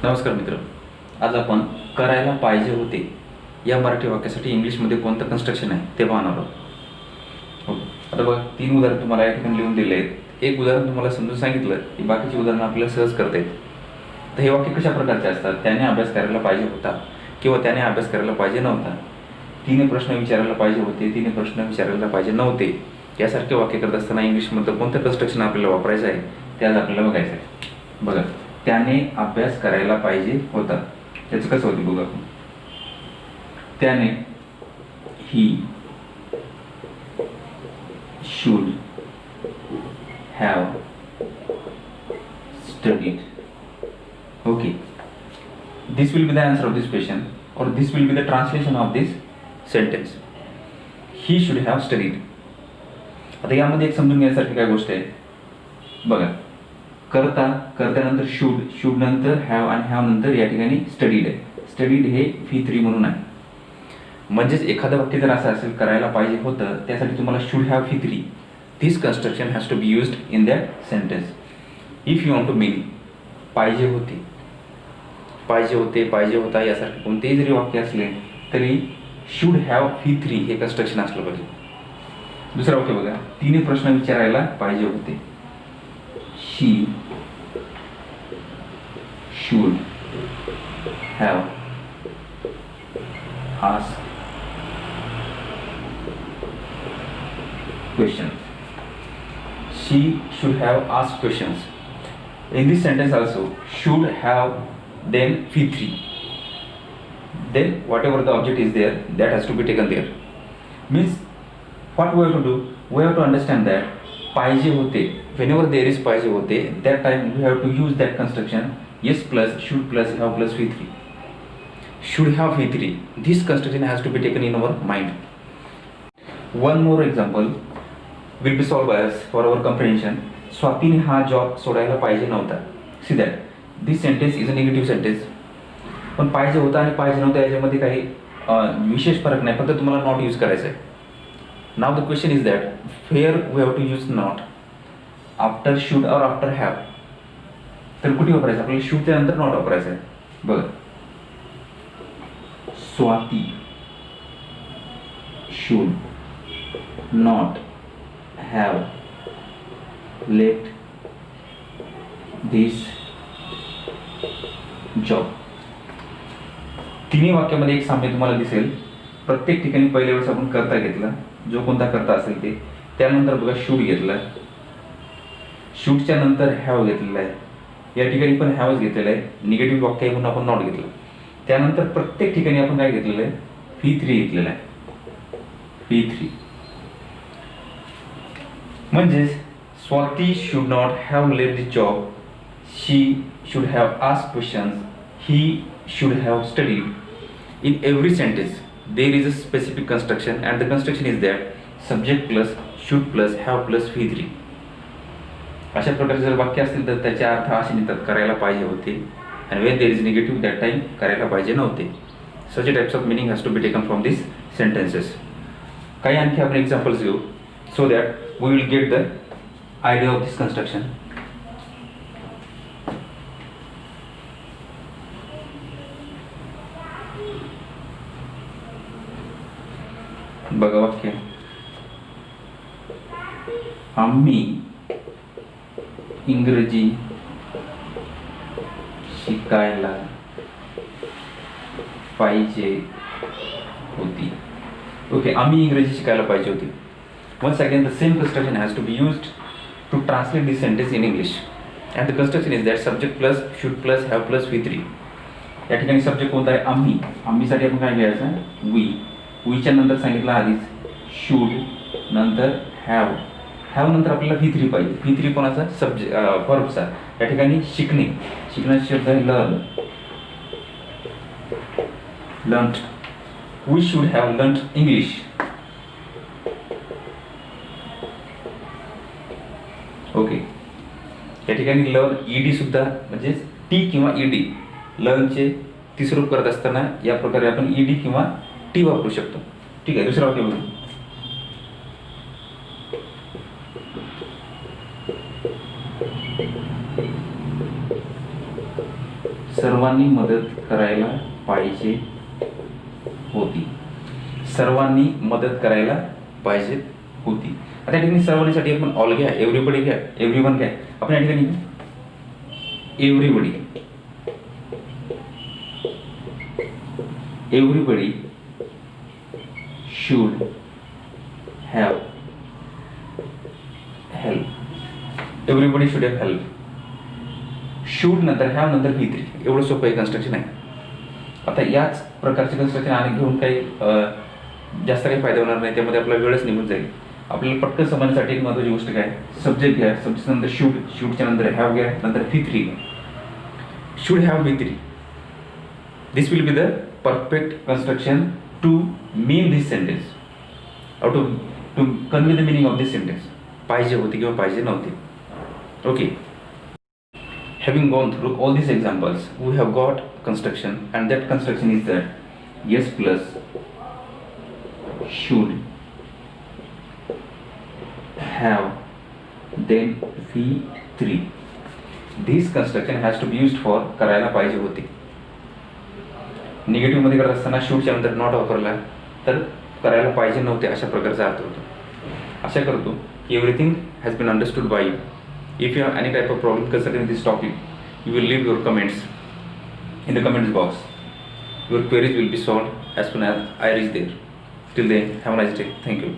नमस्कार मित्र, आज आपण करायला पाहिजे होते या मराठी वाक्यासाठी इंग्लिशमध्ये कोणतं कन्स्ट्रक्शन आहे ते पाहणार आहोत. हो, आता बघा 3 उदाहरण तुम्हाला या ठिकाणी लिहून दिले आहेत. एक उदाहरण तुम्हाला समजून सांगितलं की बाकीची उदाहरणं आपल्याला सहज करता येईल. तर हे वाक्य कशा प्रकारचे असतात? त्याने अभ्यास करायला पाहिजे होता किंवा त्याने अभ्यास करायला पाहिजे नव्हता, तिने प्रश्न विचारायला पाहिजे होते, तिने प्रश्न विचारायला पाहिजे नव्हते, यासारखे वाक्य करत असताना इंग्लिशमधलं कोणतं कन्स्ट्रक्शन आपल्याला वापरायचं आहे ते आज आपल्याला बघायचं आहे. बघा, त्याने अभ्यास करायला पाहिजे होता, त्याचं कसं होतं बघा आपण. त्याने ही should have studied. Okay, this will be the answer of this question, or this will be the translation of this sentence. He should have studied. आता यामध्ये एक समजून घेण्यासारखी काय गोष्ट आहे बघा. करत्यानंतर शुड नंतर हॅव आणि हॅव नंतर या ठिकाणी स्टडीड आहे. स्टडीड हे V3 म्हणून आहे. म्हणजेच एखादं वाक्य जर असं असेल करायला पाहिजे होतं, त्यासाठी तुम्हाला should have V3. This construction has to be used in that sentence. If you want to mean पाहिजे होते, पाहिजे होते, पाहिजे होता यासारखे कोणतेही जरी वाक्य असले तरी शुड हॅव V3 हे कन्स्ट्रक्शन असलं पाहिजे. दुसरं वाक्य बघा, तिने प्रश्न विचारायला पाहिजे होते. She should have asked questions. She should have asked questions. In this sentence also, should have, then V3. Then whatever the object is there, that has to be taken there. Means what we have to do? We have to understand that पाहिजे होते, whenever there is पाहिजे होते, that time we have to use that construction yes plus should plus have plus V3. Should have V3. This construction has to be taken in our mind. One more example will be solved by us for our comprehension. स्वातीने हा job सोडायला पाहिजे नव्हता. See that this sentence is a negative sentence. पण पाहिजे होता आणि पाहिजे नव्हता याच्यामध्ये काही विशेष फरक नाही, फक्त तुम्हाला नॉट यूज करायचं आहे. Now the question is that where we have to use not, after should or after have. तर कुठे वापरायचं आपल्याला? should च्या नंतर not वापरायचं आहे. बघा, Swati should not have left this job. तिन्ही वाक्यामध्ये एक साम्य तुम्हाला दिसेल. प्रत्येक ठिकाणी पहिल्या वेळेस आपण करता घेतला, जो कोणता करता असेल ते. त्यानंतर बघा शूड घेतला, शूडच्या नंतर हॅव घेतलेला आहे. या ठिकाणी पण हॅवच घेतलेला आहे. निगेटिव्ह वाक्य म्हणून आपण नॉट घेतलं. त्यानंतर प्रत्येक ठिकाणी आपण काय घेतलेलं आहे? V3 घेतलेला आहे. V3 म्हणजे Swati should not have left the job. She should have asked questions. He should have studied. In every sentence there is a specific construction, and the construction is that subject plus should plus have plus V3. अशा प्रकारचे जर वाक्य असतील तर त्याचे अर्थ असे निघतात, करायला पाहिजे होते, and when there is negative that time करायला पाहिजे नव्हते. Such a types of meaning has to be taken from these sentences. काही आणखी आपण एक्झाम्पल्स घेऊ so that we will get the idea of this construction. बघा वाक्य, आम्ही इंग्रजी शिकायला पाहिजे होती. ओके, आम्ही इंग्रजी शिकायला पाहिजे होती. Once again the same construction has to be used to translate this sentence in English, and the construction is that subject plus should plus have plus V3. या ठिकाणी सब्जेक्ट कोणता आहे? आम्ही. आम्हीसाठी आपण काय घ्यायचं? वी. वीच्या नंतर सांगितलं आधीच शूड, नंतर हॅव. हॅव नंतर आपल्याला V3 पाहिजे. V3 कोणाचा? सब्जेक्ट वर्बचा. या ठिकाणी शिकणे, शिकण्याचा शब्द आहे learn. Learned. We should have learned English. Okay, या ठिकाणी लर्न ईडी सुद्धा म्हणजे टी किंवा ईडी. लर्नचे तिसरे रूप करत असताना या प्रकारे आपण ईडी किंवा टी वापरू शकतो. ठीक आहे, दुसरं वाक्य बघू. सर्वांनी मदत करायला पाहिजे होती. सर्वांनी मदत करायला पाहिजे होती. आता या ठिकाणी सर्वांसाठी आपण ऑल घ्या, एव्हरीबडी घ्या, एव्हरीवन घ्या. आपण या ठिकाणी everybody, everybody should have help. Everybody should have help. Should नंतर हॅव नंतर V3. एवढं सोपं हे कन्स्ट्रक्शन आहे. आता याच प्रकारचे कन्स्ट्रक्शन आणि घेऊन काही जास्त काही फायदा होणार नाही, त्यामध्ये आपला वेळच निघून जाईल. आपल्याला पटकन समजण्यासाठी एक महत्त्वाची गोष्ट काय, सब्जेक्ट घ्या, सब्जेक्ट नंतर शूड, शूडच्या नंतर हॅव घ्या, नंतर V3 घ्या. Should have V3. This will be the perfect construction to mean this sentence or to convey the meaning of this sentence. पाहिजे होती किंवा पाहिजे नव्हती. Okay. Having gone through all these examples, we have got construction, and that construction is that yes plus should have then V3. This construction has to be used for करायला पाहिजे होती. Negative मध्ये करत असताना शूडच्या नंतर नॉट वापरला तर करायला पाहिजे नव्हते अशा प्रकारचा अर्थ होतो. आशा करतो की everything has been understood by you. If you have any type of problem concerning this topic, you will leave your comments in the comments box. Your queries will be solved as soon as I reach there. Till then, have a nice day. Thank you.